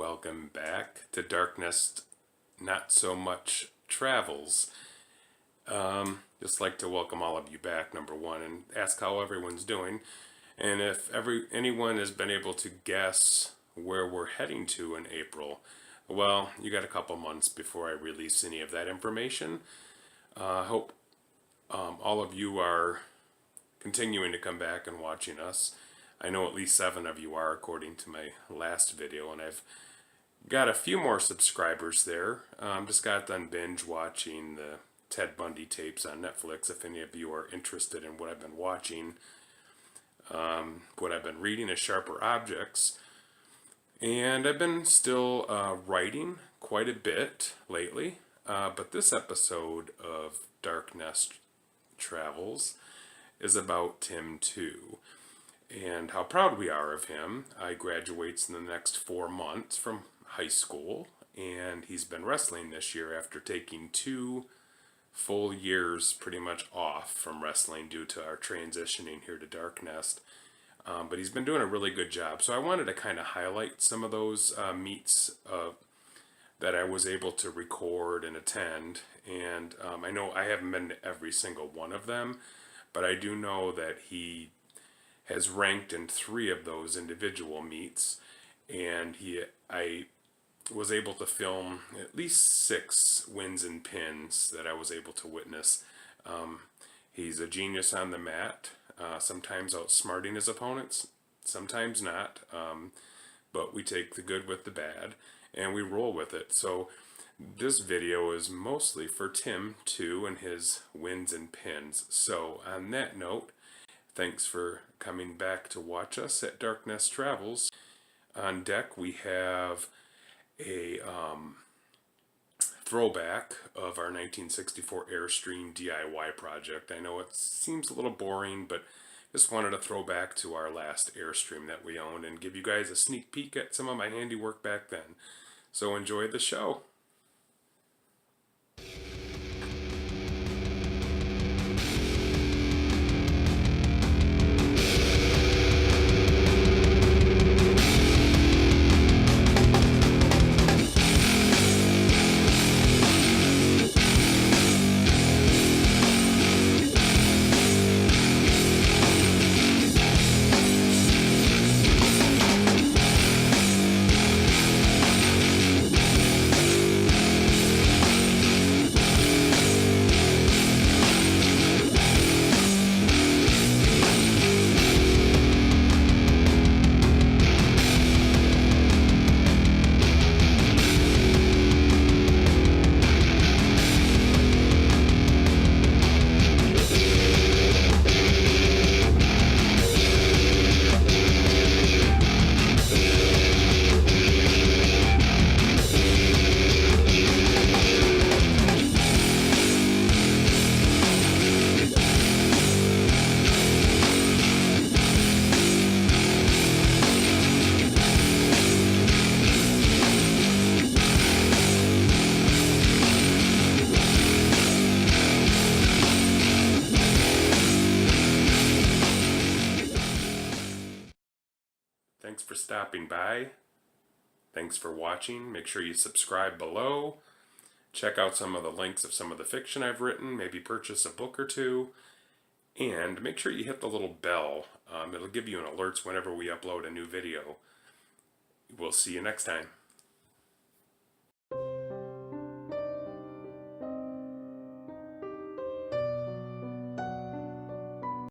welcome back to Darkness Not So Much Travels. Just like to welcome all of you back, number one, and ask how everyone's doing. And if anyone has been able to guess where we're heading to in April, well, you got a couple months before I release any of that information. I hope all of you are continuing to come back and watching us. I know at least 7 of you are, according to my last video, and I've got a few more subscribers there. Just got done binge watching the Ted Bundy tapes on Netflix. If any of you are interested in what I've been watching, what I've been reading is Sharper Objects. And I've been still writing quite a bit lately. But this episode of Dark Nest Travels is about Tim 2. And how proud we are of him. I graduates in the next 4 months from high school, and he's been wrestling this year after taking 2 full years pretty much off from wrestling due to our transitioning here to Dark Nest. But he's been doing a really good job. So I wanted to kind of highlight some of those meets that I was able to record and attend. And I know I haven't been to every single one of them, but I do know that he has ranked in 3 of those individual meets, and I was able to film at least 6 wins and pins that I was able to witness. He's a genius on the mat, sometimes outsmarting his opponents, sometimes not, but we take the good with the bad, and we roll with it. So this video is mostly for Tim 2 and his wins and pins. So on that note, thanks for coming back to watch us at Dark Nest Travels. On deck we have a throwback of our 1964 Airstream DIY project. I know it seems a little boring, but just wanted to throw back to our last Airstream that we owned and give you guys a sneak peek at some of my handiwork back then. So enjoy the show. Thanks for stopping by. Thanks for watching. Make sure you subscribe below. Check out some of the links of some of the fiction I've written. Maybe purchase a book or 2. And make sure you hit the little bell. It'll give you an alerts whenever we upload a new video. We'll see you next time.